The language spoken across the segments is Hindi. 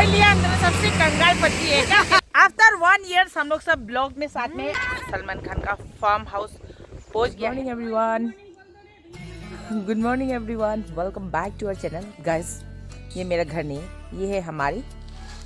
मोइलिया अंदर सबसे कंगाल पति है क्या? आफ्टर 1 year हम लोग सब ब्लॉग में साथ में सलमान खान का फार्म हाउस पहुंच गया। Morning everyone, good morning everyone, welcome back to our channel. Guys ये मेरा घर नहीं, ये है हमारी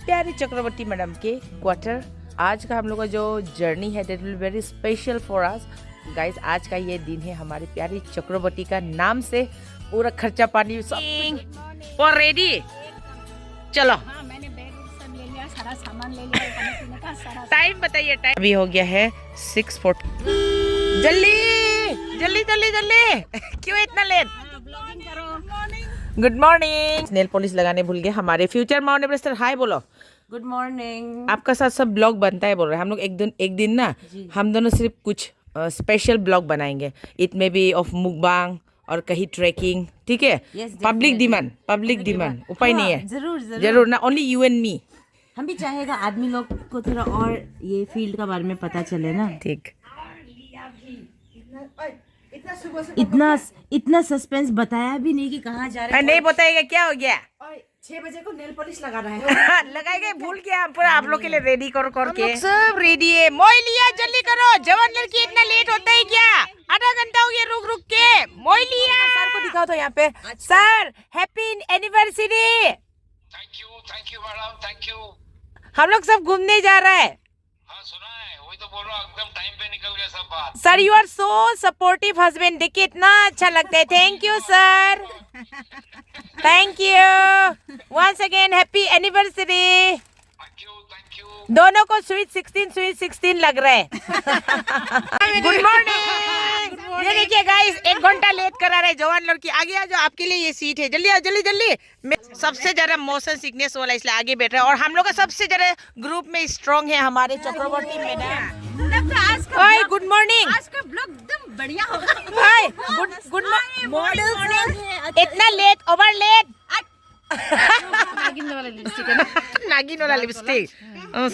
प्यारी चक्रवर्ती मैडम के क्वार्टर। आज का हम लोग का जो जर्नी है that will very special for us guys. आज का ये दिन है हमारी प्यारी चक्रवर्ती का नाम से पूरा खर्चा पानी सब और रेडी। चलो हाँ, मैंने बैग सब ले लिया, सारा सामान ले लिया, खाने पीने का सारा। टाइम बताइए। टाइम अभी हो गया है 6:40। जल्दी जल्दी जल्दी जल्दी क्यों इतना लेट? ब्लॉगिंग करो। Good morning. नेल पॉलिश लगाने भूल गए हमारे फ्यूचर माउंट एवरेस्टर। हाय बोलो। Good morning. आपका साथ सब ब्लॉग बनता है बोल रहे हैं हम लोग। एक दिन ना हम दोनों सिर्फ कुछ स्पेशल ब्लॉग बनाएंगे। इट में बी ऑफ मुकबांग और कहीं ट्रैकिंग, ठीक है? पब्लिक डिमांड उपाय नहीं है। जरूर ना, ओनली यू एंड मी। हम भी चाहेगा आदमी लोग को थोड़ा और ये फील्ड का बारे में पता चले ना। ठीक। इतना सस्पेंस बताया भी नहीं कि कहाँ जा रहे हैं। नहीं बताएगा क्या हो गया? 6 बजे को नेल पॉलिश लगा रहा है। लगाएंगे, भूल गया पूरा आप लोग के लिए रेडी करके सब रेडी है। मोइलिया जल्दी करो, जवान लड़की इतना लेट होता है क्या? आधा घंटा हो गया रुक के। मोइलिया सर को दिखाओ तो यहाँ पे। Sir happy anniversary. Thank you madam, thank you. हम लोग सब घूमने जा रहे हैं। हाँ सुना है, वही तो बोल रहा हूँ, एकदम टाइम पे निकल गया सब बात। Sir you are so supportive husband, देखिए इतना अच्छा लगता है। Thank you sir, thank you once again, happy anniversary. Thank you. दोनों को स्वीट 16 लग रहा है। Good morning. ये देखिए गाइस 1 घंटा लेट करा रहे जवान लड़की। आगे आ जाओ, आपके लिए ये सीट है। जल्दी आओ जल्दी जल्दी। सबसे ज्यादा मोशन सिकनेस वाला इसलिए आगे बैठ रहा है। और हम लोग का सबसे ज्यादा ग्रुप में स्ट्रॉन्ग है हमारे चक्रवर्ती मैडम। ओए गुड मॉर्निंग। आज का ब्लॉग एकदम बढ़िया होगा। Good morning. इतना लेट, ओवर लेट। नागिन वाला लिपस्टिक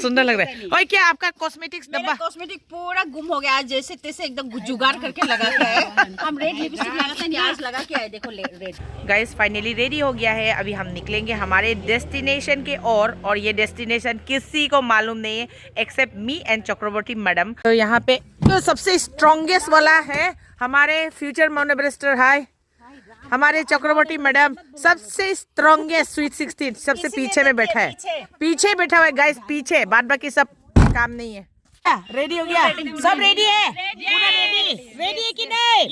सुंदर लग रहा है। और क्या आपका कॉस्मेटिक्स डब्बा? कॉस्मेटिक पूरा गुम हो गया आज, जैसे तैसे एकदम जुगाड़ करके लगा के आए। हम रेड लिपस्टिक लगाते हैं, आज लगा के आए, देखो रेड। गाइस फाइनली रेडी हो गया है। अभी हम निकलेंगे हमारे डेस्टिनेशन के और ये डेस्टिनेशन किसी को मालूम नहीं है except me and Chakravarti madam. तो यहाँ पे तो सबसे स्ट्रॉन्गेस्ट वाला है हमारे फ्यूचर माउंट एवरेस्टर। हाय हमारे चक्रवर्ती मैडम, सबसे स्ट्रॉन्गेस्ट स्वीट 16 सबसे पीछे में बैठा है। पीछे बैठा हुआ है गाइस, पीछे। बाद बाकी सब काम नहीं है। रेडी हो गया? सब रेडी है? पूरा रेडी है कि नहीं?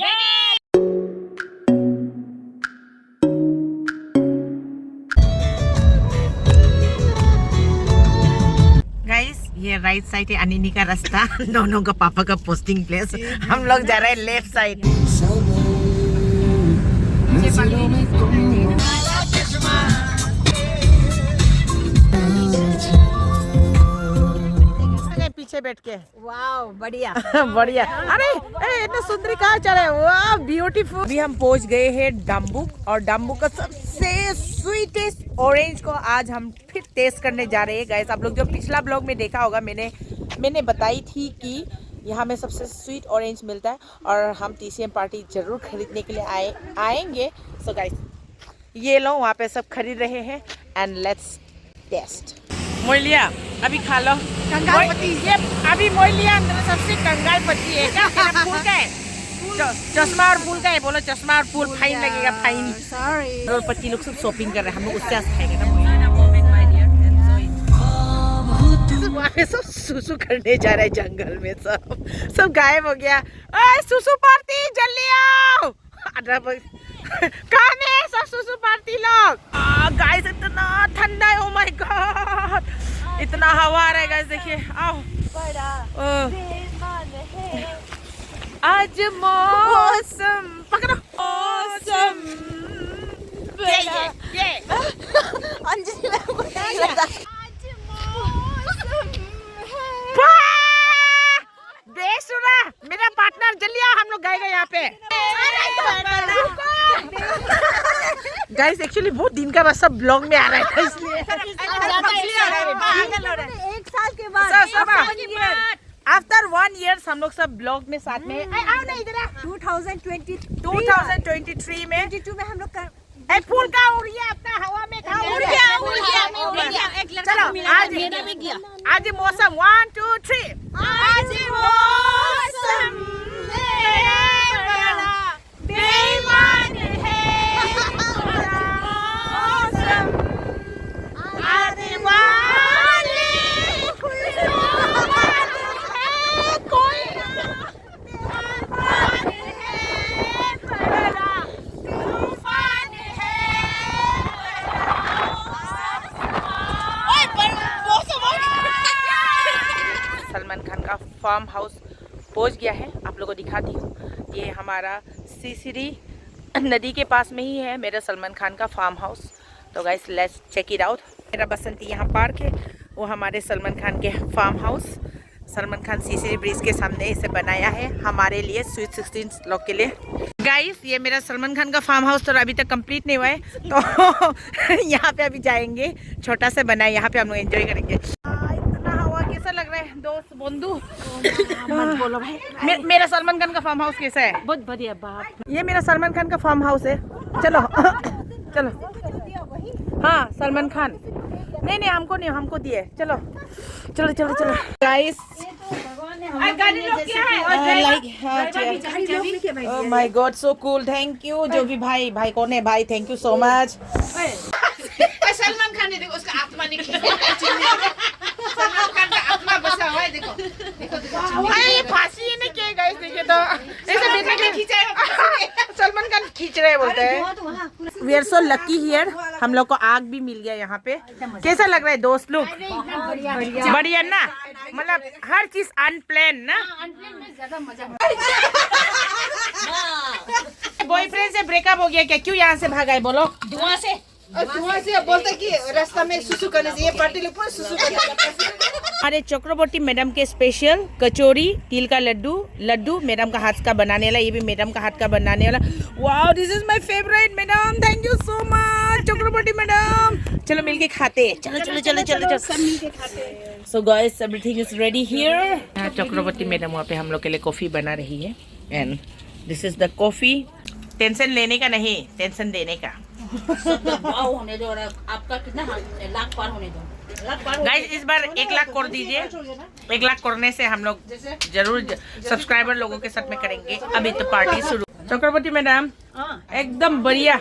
गाइस ये राइट साइड है अनिनी का रास्ता। दोनों का पापा का पोस्टिंग प्लेस। हम लोग जा रहे हैं लेफ्ट साइड। पीछे बैठ के वाओ बढ़िया। बढ़िया। अरे इतना सुंदरी कहाँ चल रहा है? वाह ब्यूटीफुल। अभी हम पहुंच गए हैं डम्बुक, और डम्बुक का सबसे स्वीटेस्ट ऑरेंज को आज हम फिर टेस्ट करने जा रहे हैं। गाइस आप लोग जो पिछला ब्लॉग में देखा होगा, मैंने बताई थी कि यहाँ में सबसे स्वीट ऑरेंज मिलता है और हम TCM पार्टी जरूर खरीदने के लिए आएंगे। सो गाइस ये लो, वहाँ पे सब खरीद रहे हैं एंड लेट्स टेस्ट। मोइलिया अभी खा लो। कंगाल पति ये अभी मोइलिया अंदर सबसे कंगाल पति है क्या? फूल का है, चश्मा और फूल का है। बोलो चश्मा और फूल, फाइन लगेगा, फाइन। सॉरी। और पति लोग सब शॉपिंग कर रहे हैं, हम लोग उससे खाएंगे ना। वहाँ पे सब सुसु करने जा रहे हैं जंगल में। सब गायब हो गया। सुसु पार्टी जल्दी आओ। कहाँ है सब सुसु पार्टी लोग? गाइस इतना ठंडा है, ओ माय गॉड, इतना हवा आ रहा है गाइस। देखिए आओ। आज मौसम पकड़ो, मौसम ये अंजलि बेसुरा मेरा पार्टनर। जल्दी आओ, हम लोग गाएगा यहाँ पे। गाइस एक्चुअली बहुत दिन का बस सब ब्लॉग में आ रहा है इसलिए। 1 साल के बाद आफ्टर 1 year हम लोग सब ब्लॉग में साथ में। आओ ना इधर। 2023 में 22 में हम लोग फूल का उड़ गया अपना हवा में। उड़ गया। एक मेरा भी गया। आज मौसम 1 2 3 आज मौसम मेरा बड़ा बेईमान है। मौसम आज वाले खुशनुमा है कोई तूफान है बड़ा तूफान है। ओए पर मौसम सलमान खान का फार्म हाउस पहुंच गया है। आप लोगों को दिखाती हूँ। ये हमारा सीसिरी नदी के पास में ही है मेरा सलमान खान का फार्म हाउस। तो guys let's check it out. मेरा बसंती यहाँ पार्क है, वो हमारे सलमान खान के फार्म हाउस। सलमान खान सीसिरी ब्रिज के सामने इसे बनाया है हमारे लिए, स्वीट 16 लोग के लिए। गाइस ये मेरा सलमान खान का फार्म हाउस तो अभी तक कंप्लीट नहीं हुआ है, तो यहाँ पे अभी जाएंगे। छोटा सा बना है, यहाँ पे हम लोग एंजॉय करेंगे। इतना हवा कैसा लग रहा है दोस्त बंधु? मत बोलो भाई। मेरा सलमान खान का फार्म हाउस कैसा है? बहुत बढ़िया बाप। ये मेरा सलमान खान का फार्म हाउस है। चलो चलो। हाँ सलमान खान। नहीं हमको नहीं, हमको दिए। चलो चलो चलो चलो guys. Oh my God so cool, thank you. जो भी भाई कौन है भाई, thank you so much. Salman Khan ने देखो उसका आत्मा निकला। सलमान खान का आत्मा बसा हुआ है, देखो देखो देखो। ये फांसी ये नहीं किए गाइस, देखिए तो ऐसे देखने के खींचा है सलमान खान खींच रहे बोलते हैं। We are so lucky here, हम लोग को आग भी मिल गया यहाँ पे। कैसा लग रहा है दोस्त लोग? बढ़िया ना, मतलब हर चीज अनप्लान ना। बॉयफ्रेंड से ब्रेकअप हो गया क्या? क्यों यहाँ से भागा है बोलो? धुआं से बोलते कि रास्ता में सुसु करने से ये पार्टी लोग पूरा सुसु करते हैं। हमारे चक्रवर्ती मैडम के स्पेशल कचौरी, तिल का लड्डू मैडम का हाथ का बनाने वाला। ये भी मैडम का हाथ का बनाने वाला। Wow this is my favourite madam, thank you so much Chakravarti madam. चलो मिलके खाते हैं। चलो चलो चलो चलो चलो सब मिलके खाते हैं। So guys everything is ready here. यहाँ चक्रवर्ती मैडम वहाँ पे हम लोग के लिए कॉफी बना रही है। And this is the coffee. Tension लेने का नहीं, टेंशन देने का। होने दो। आपका कितना लाख पार होने दो। गाइस इस बार 1 लाख कर दीजिए। 1 लाख करने से हम लोग जरूर सब्सक्राइबर लोगों के साथ में करेंगे। अभी तो पार्टी शुरू। चक्रवर्ती मैडम एकदम बढ़िया।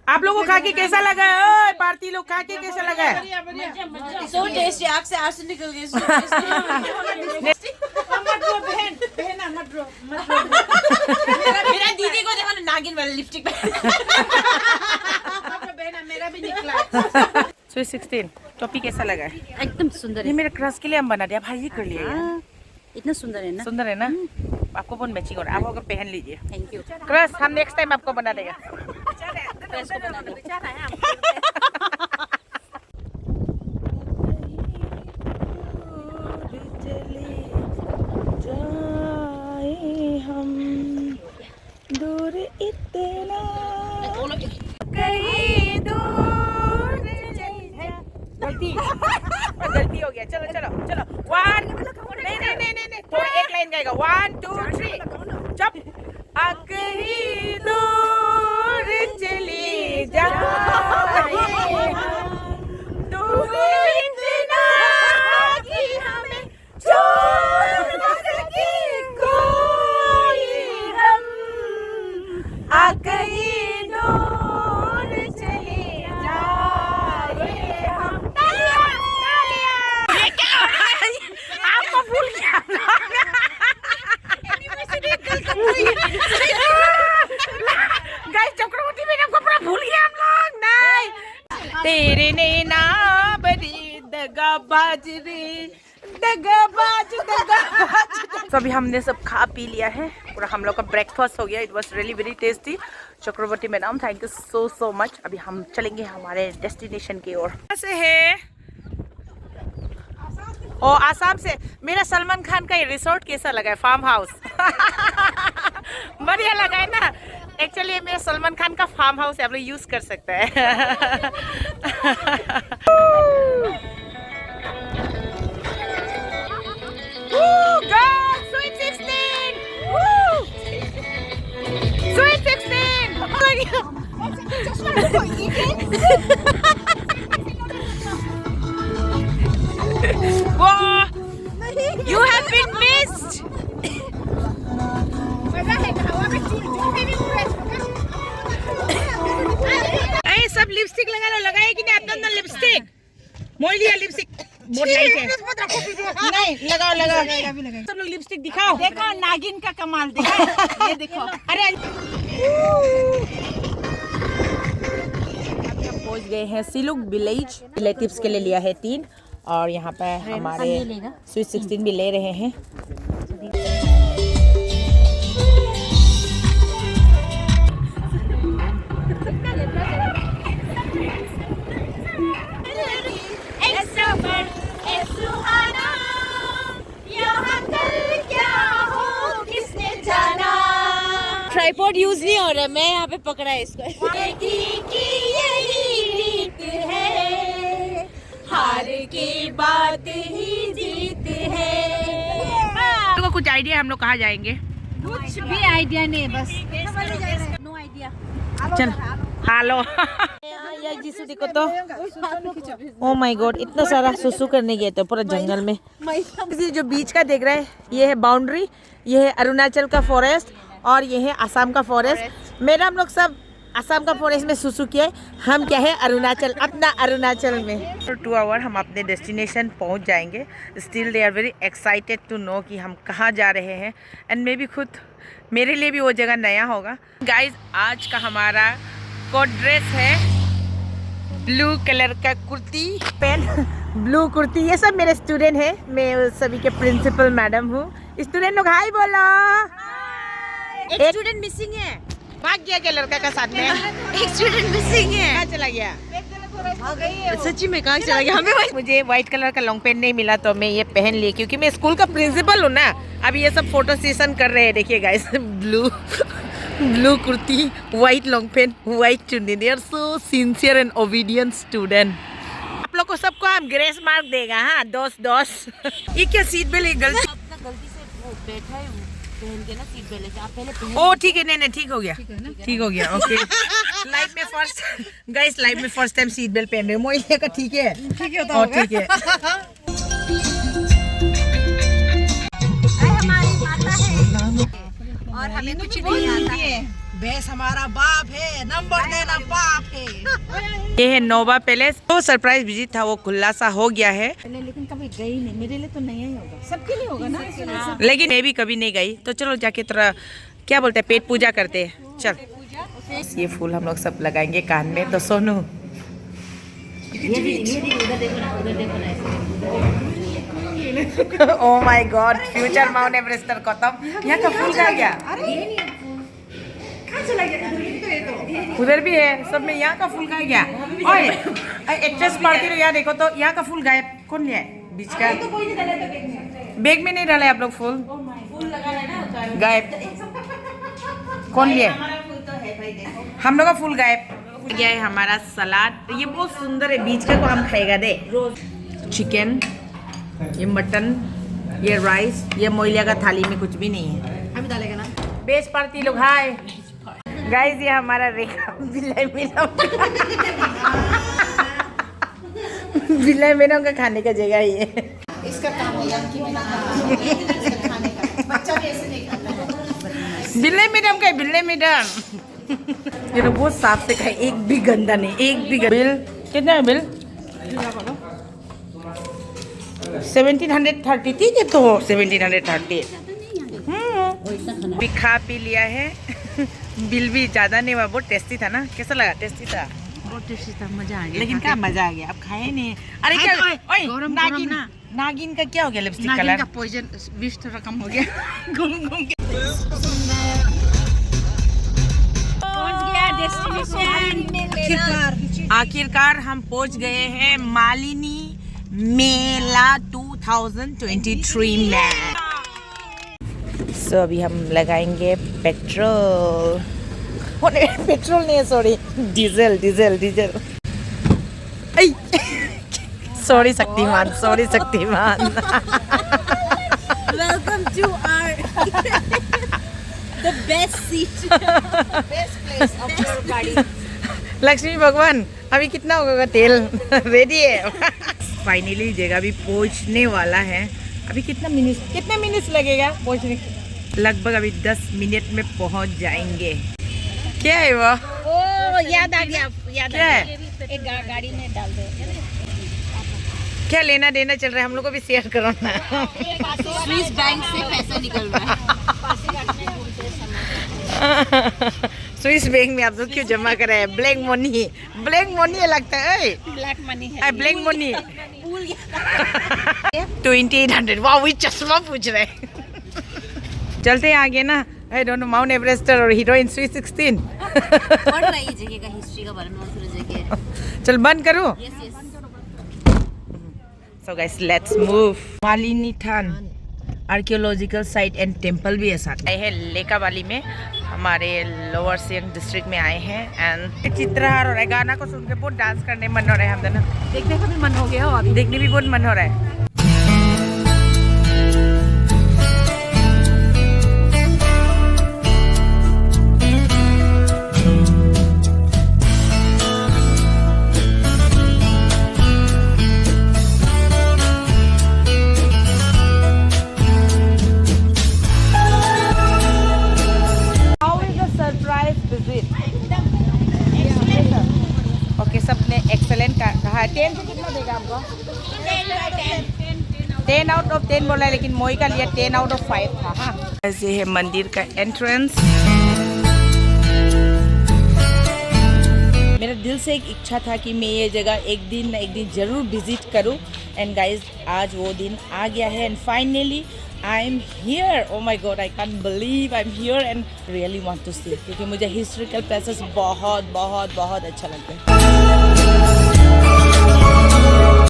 आप लोगों को खा के कैसा लगा है? पार्टी लोग खा के कैसा लगा है? सो टेस्टी, आग से आंसू निकल गए। मेरा दीदी को देखो नागिन वाला लिपस्टिक। मेरा भी निकला। स्वीट 16 टॉपी कैसा लगा है? एकदम सुंदर ये मेरे क्रश के लिए हम बना दिया भाई, कर लिया यार। इतना सुंदर है ना। सुंदर है ना? आपको बहुत मैचिंग हो रहा है, आप अगर पहन लीजिए। Thank you. क्रश हम नेक्स्ट टाइम आपको बना देगा। हम दूर इतना कहीं दूर गलती हो गया। चलो चलो चलो 1 नहीं थोड़ा एक लाइन गाएगा। 1 2 3 चुप। कहीं दूर चली जाए दूर इतना कि हमें छोड़ न सके कोई हम। कहीं दूर चले जाए हम। आपको भूल गया। गाइस चक्रवर्ती मैडम को पूरा भूल गया हम लोग। नहीं तेरे नैना बड़ी दगाबाज रे, दगाबाज। तो अभी हमने सब खा पी लिया है, पूरा हम लोग का ब्रेकफास्ट हो गया। It was really very tasty. Chakravarti madam thank you so much. अभी हम चलेंगे हमारे डेस्टिनेशन की ओर। कैसे है? ओ आसाम से। मेरा सलमान खान का ये रिसोर्ट कैसा लगा है? फार्म हाउस बढ़िया लगा है ना? एक्चुअली ये मेरा सलमान खान का फार्म हाउस है, आप लोग यूज कर सकते हैं। Sweet 16! Sweet 16! अरे सब लिपस्टिक लगा लो, लगाए कि नहीं अपना लिपस्टिक? मोड़ लिया लिपस्टिक, बहुत लाइट है। नहीं लगाओ लगाओ। सब लोग लिपस्टिक दिखाओ। देखो नागिन का कमाल देखो। ये देखो। अरे हम पहुंच गए हैं सिलुक विलेज। रिलेटिव्स के लिए लिया है 3 और यहाँ पे हमारे स्वीट 16 भी ले रहे हैं। ट्राइपॉड यूज नहीं हो रहा, मैं यहाँ पे पकड़ा है इसको। हार की बात ही जीत है। तो कुछ आइडिया हम लोग कहाँ जाएंगे? कुछ भी आइडिया नहीं, बस नो आइडिया। चल हेलो। यार जीसू देखो तो, ओ माय गॉड, इतना सारा सुसु करने गए थे पूरा जंगल में। इसी जो बीच का देख रहे हैं, ये है बाउंड्री, ये है अरुणाचल का फॉरेस्ट और ये है असम का फॉरेस्ट। मैडम लोग सब असम का फॉरेस्ट में सुसु किए, हम क्या है अरुणाचल, अपना अरुणाचल में। 2 आवर हम अपने डेस्टिनेशन पहुंच जाएंगे। Still they are very excited to know कि हम कहाँ जा रहे हैं एंड मैं भी खुद, मेरे लिए भी वो जगह नया होगा। गाइज आज का हमारा कोड ड्रेस है ब्लू कलर का कुर्ती पैंट, ब्लू कुर्ती। ये सब मेरे स्टूडेंट हैं, मैं सभी के प्रिंसिपल मैडम हूँ। स्टूडेंट लोग हाय बोलो। एक स्टूडेंट मिसिंग है, भाग गया क्या लड़का का साथ में? एक स्टूडेंट मिसिंग है। कहाँ चला गया? सच्ची में कहाँ चला गया? हमें मुझे व्हाइट कलर का लॉन्ग पेंट नहीं मिला तो मैं ये पहन ली, क्योंकि मैं स्कूल का प्रिंसिपल हूँ ना। अभी ये सब फोटो सेशन कर रहे हैं, देखिए guys. Blue kurti, white long pant, white chunni. They are so sincere and obedient student. आप लोग को सबको हम ग्रेस मार्क देगा। हाँ, 10 ये क्या सीट बेल्ट है? गलती से वो बैठा है, पहन के ना सीट बेल्ट। आप पहले पहन। ओ ठीक है, नहीं ठीक हो गया, ठीक हो गया। ओके लाइफ में फर्स्ट, गाइस लाइफ में फर्स्ट टाइम सीट बेल्ट पहन रहे हो। मोइलिया का ठीक है, ठीक है तो ठीक है। हमारी माता है और हमें कुछ नहीं आता है। भैंस हमारा बाप है, नंबर देना बाप है। ये है नोवा पैलेस। तो सरप्राइज विजिट था, वो खुला सा हो गया है, लेकिन कभी गई नहीं। मेरे लिए तो नया ही होगा, सबके लिए होगा ना। लेकिन मैं भी कभी नहीं गई। तो चलो जाके थोड़ा क्या बोलते हैं, पेट पूजा करते हैं। चल, ये फूल हम लोग सब लगाएंगे कान में। तो Sonu oh my God, future mount Everester खत्म। यहाँ का फूल कहाँ गया? उधर भी है सब में, यहाँ का फूल कहाँ गया? ओए एक्ट्रेस पार्टी तो यहाँ देखो तो, यहाँ का फूल गायब। कौन लिया है बीच का? बैग में नहीं डाला है आप लोग फूल? गायब। कौन लिया? हम लोग का फूल गायब। गया है हमारा सलाद। ये बहुत सुंदर है, बीच का को हम खाएगा दे। चिकन, ये मटन, ये राइस, ये मोइलिया का थाली में कुछ भी नहीं है। अभी डालेगा ना। बेच पार्टी लोग हाय। गाइस ये हमारा रेखा बिल्लाई मैडम का खाने का जगह ये। इसका काम होगा कि इसका खाने का। बच्चा भी ऐसे नहीं खाता। बिल्लाई मैडम का, बिल्लाई मैडम। ये तो बहुत साफ से खाए, एक भी गंदा नहीं, एक भी गंदा। बिल कितना है? बिल 1730। ठीक है तो 1730। भी खा पी लिया है। बिल भी ज्यादा नहीं हुआ, बहुत टेस्टी था ना। कैसा लगा? टेस्टी था, बहुत टेस्टी था, मजा आ गया। लेकिन क्या मजा आ गया, अब खाए नहीं। अरे क्या नागिन, नागिन का क्या हो गया? लिपस्टिक कलर का पॉइजन विष थोड़ा कम हो गया। घूम घूम के पहुंच गया डेस्टिनेशन। आखिरकार हम पहुंच गए हैं मालिनी मेला 2023 में। सो अभी हम लगाएंगे पेट्रोल। पेट्रोल नहीं है, sorry, diesel. Sorry Shaktiman, sorry Shaktiman. Welcome to our the best seat, best place of your गाड़ी। लक्ष्मी भगवान, अभी कितना होगा तेल? रेडी है। फाइनली जगह भी पहुंचने वाला है। अभी कितने मिनट लगेगा पहुंचने? लगभग अभी 10 मिनट में पहुंच जाएंगे। क्या है वो? ओ याद आ गया, याद क्या आ है? गया। एक गाड़ी में डाल दो। क्या लेना देना चल रहा है, हम लोग को भी शेयर करो ना। स्विस बैंक से पैसा निकल रहा है। स्विस बैंक में आप लोग क्यों जमा कर रहे हैं? ब्लैक मनी लगता है। ब्लैक मनी है। Black money 2800। वाह, वही चश्मा पूछ रहे हैं। चलते हैं आगे ना। I don't know, mount Everest और हीरोइन स्वीट 16। पढ़ रही है जगह का हिस्ट्री का बारे में, और फिर जगह। चल बंद करो। Yes yes. So guys, let's move. Malini than archaeological site and temple भी है साथ। आए हैं लेका वाली में, हमारे लोअर सियांग डिस्ट्रिक्ट में आए हैं। एंड चित्रहार हो रहा है, गाना को सुन के बहुत डांस करने मन हो रहा है। हम दोनों देखने का भी मन हो गया, और देखने भी बहुत मन हो रहा है। ओके, सबने एक्सेलेंट कहा है। 10 से कितना देगा आपको? 10 आउट ऑफ 10 बोला है, लेकिन मोई का लिया 10 आउट ऑफ 5 था। हाँ, ऐसे है मंदिर का एंट्रेंस। मेरा दिल से एक इच्छा था कि मैं ये जगह एक दिन ज़रूर विजिट करूं। एंड गाइज, आज वो दिन आ गया है। And finally I am here. Oh my God, I can believe I am here and really want to see, क्योंकि मुझे हिस्टोरिकल प्लेसेस बहुत बहुत बहुत अच्छा लगता है।